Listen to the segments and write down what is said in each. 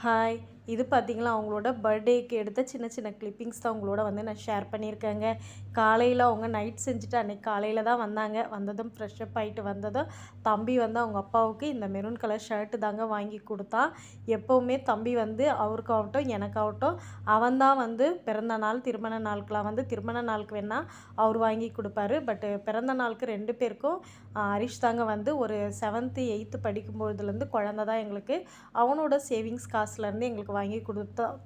Hi! இது பார்த்தீங்களா, அவங்களோட பர்த்டேக்கு எடுத்த சின்ன சின்ன கிளிப்பிங்ஸ் தான் உங்களோட வந்து நான் ஷேர் பண்ணியிருக்கேங்க. காலையில அவங்க நைட் செஞ்சுட்டு அன்னைக்கு காலையில தான் வந்தாங்க. வந்ததும் ஃப்ரெஷ்அப் ஆயிட்டு வந்ததும், தம்பி வந்து அவங்க அப்பாவுக்கு இந்த மெரூன் கலர் ஷர்ட்டு தாங்க வாங்கி குடுத்தான். எப்பவுமே தம்பி வந்து அவருக்காகட்டும், எனக்காகட்டும் அவன் தான் வந்து பிறந்த நாள், திருமண நாளுக்குலாம் வந்து திருமண நாளுக்கு வேணா அவர் வாங்கி குடுப்பாரு. பிறந்த நாளுக்கு 2 பேருக்கும் ஹரிஷ் தாங்க வந்து ஒரு 7த், 8த் படிக்கும்பொழுதுலேருந்து குழந்த தான் எங்களுக்கு. அவனோட சேவிங்ஸ் காசுலேருந்து எங்களுக்கு வாங்கி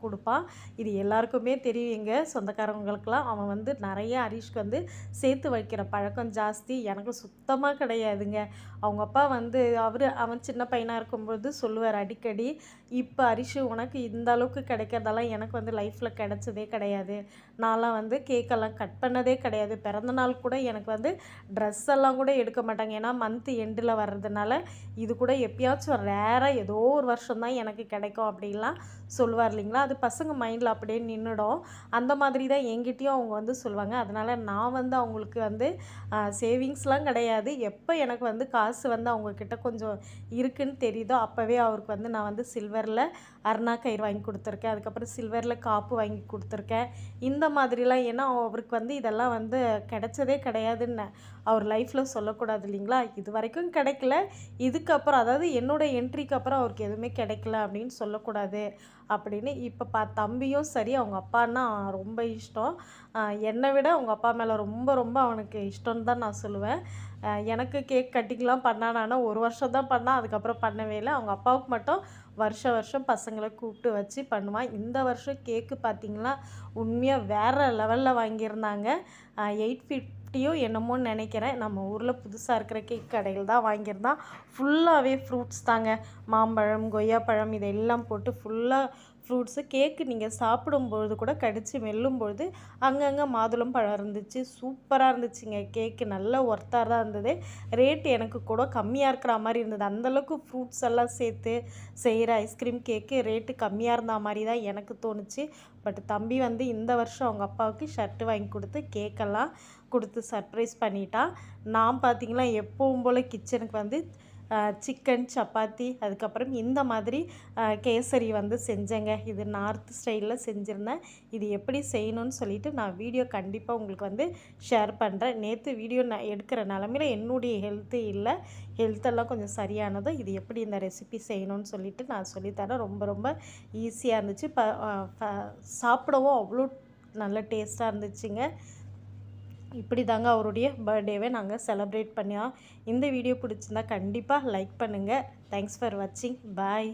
குடுப்பான். இது எல்லாருக்குமே தெரியும் எங்க சொந்தக்காரவங்களுக்கெல்லாம். அவன் வந்து நெறைய ஹரிஷ்க்கு வந்து சேர்த்து வைக்கிற பழக்கம் ஜாஸ்தி. எனக்கு சுத்தமா கிடையாதுங்க. அவங்க அப்பா வந்து அவன் சின்ன பையனா இருக்கும்பொழுது சொல்லுவாரு அடிக்கடி, "இப்ப ஹரிஷு உனக்கு இந்த அளவுக்கு கிடைக்கிறதெல்லாம் எனக்கு வந்து லைஃப்ல கிடைச்சதே கிடையாது. நான்லாம் வந்து கேக்கெல்லாம் கட் பண்ணதே கிடையாது. பிறந்த நாள் கூட எனக்கு வந்து ட்ரெஸ் எல்லாம் கூட எடுக்க மாட்டாங்க. ஏன்னா மந்த் எண்டுல வர்றதுனால, இது கூட எப்பயாச்சும் ரேரா ஏதோ ஒரு வருஷம் தான் எனக்கு கிடைக்கும்." அப்படின்லாம் சொல்லுவார் இல்லைங்களா? அது பசங்க மைண்டில் அப்படியே நின்றுடும். அந்த மாதிரி தான் என்கிட்டயும் அவங்க வந்து சொல்லுவாங்க. அதனால் நான் வந்து அவங்களுக்கு வந்து சேவிங்ஸ்லாம் கிடையாது. எப்போ எனக்கு வந்து காசு வந்து அவங்கக்கிட்ட கொஞ்சம் இருக்குன்னு தெரியுதோ, அப்போவே அவருக்கு வந்து நான் வந்து சில்வரில் அருணா கயிறு வாங்கி கொடுத்துருக்கேன். அதுக்கப்புறம் சில்வரில் காப்பு வாங்கி கொடுத்துருக்கேன். இந்த மாதிரிலாம் ஏன்னா அவருக்கு வந்து இதெல்லாம் வந்து கிடைச்சதே கிடையாதுன்னு அவர் லைஃப்பில் சொல்லக்கூடாது இல்லைங்களா? இது வரைக்கும் கிடைக்கல. இதுக்கப்புறம் அதாவது என்னோட என்ட்ரிக்கு அப்புறம் அவருக்கு எதுவுமே கிடைக்கல அப்படின்னு சொல்லக்கூடாது அப்படின்னு இப்போ தம்பியும் சரி அவங்க அப்பான்னா ரொம்ப இஷ்டம். என்னை விட அவங்க அப்பா மேலே ரொம்ப ரொம்ப அவனுக்கு இஷ்டம்னு தான் நான் சொல்லுவேன். எனக்கு கேக் கட்டிங்லாம் பண்ணானான்னா ஒரு வருஷம் தான் பண்ணான். அதுக்கப்புறம் பண்ணவே இல்லை. அவங்க அப்பாவுக்கு மட்டும் வருஷம் வருஷம் பசங்களை கூப்பிட்டு வச்சு பண்ணுவான். இந்த வருஷம் கேக்கு பார்த்திங்கன்னா உண்மையாக வேறு லெவலில் வாங்கியிருந்தாங்க. 850யோ என்னமோன்னு நினைக்கிறேன். நம்ம ஊரில் புதுசாக இருக்கிற கேக் கடையில் தான் வாங்கியிருந்தான். ஃபுல்லாகவே ஃப்ரூட்ஸ் தாங்க. மாம்பழம், கொய்யாப்பழம் இதெல்லாம் போட்டு ஃபுல்லாக ஃப்ரூட்ஸு. கேக்கு நீங்கள் சாப்பிடும்பொழுது கூட கடித்து மெல்லும்பொழுது அங்கங்கே மாதுளம் பழம் இருந்துச்சு. சூப்பராக இருந்துச்சுங்க. கேக்கு நல்ல ஒர்த்தாக தான் இருந்தது. ரேட் எனக்கு கூட கம்மியாக இருக்கிற மாதிரி இருந்தது. அந்தளவுக்கு ஃப்ரூட்ஸ் எல்லாம் சேர்த்து செய்கிற ஐஸ்கிரீம் கேக்கு ரேட்டு கம்மியாக இருந்த மாதிரி தான் எனக்கு தோணுச்சு. தம்பி வந்து இந்த வருஷம் அவங்க அப்பாவுக்கு ஷர்ட்டு வாங்கி கொடுத்து கேக்கெல்லாம் கொடுத்து சர்ப்ரைஸ் பண்ணிட்டான். நான் பார்த்திங்கன்னா எப்பவும் போல் கிச்சனுக்கு வந்து சிக்கன், சப்பாத்தி அதுக்கப்புறம் இந்த மாதிரி கேசரி வந்து செஞ்சேங்க. இது நார்த் ஸ்டைலில் செஞ்சுருந்தேன். இது எப்படி செய்யணும்னு சொல்லிவிட்டு நான் வீடியோ கண்டிப்பாக உங்களுக்கு வந்து ஷேர் பண்ணுறேன். நேற்று வீடியோ நான் எடுக்கிற நிலமையில என்னுடைய ஹெல்த்து இல்லை. ஹெல்த்தெல்லாம் கொஞ்சம் சரியானதும் இது எப்படி இந்த ரெசிபி செய்யணும்னு சொல்லிவிட்டு நான் சொல்லித்தரேன். ரொம்ப ரொம்ப ஈஸியாக இருந்துச்சு. சாப்பிடவும் அவ்வளோ நல்ல டேஸ்ட்டாக இருந்துச்சுங்க. இப்படி தாங்க அவருடைய பர்த்டேவை நாங்கள் செலிப்ரேட் பண்ணோம். இந்த வீடியோ பிடிச்சிருந்தா கண்டிப்பாக லைக் பண்ணுங்கள். தேங்க்ஸ் ஃபார் வாட்சிங். பாய்.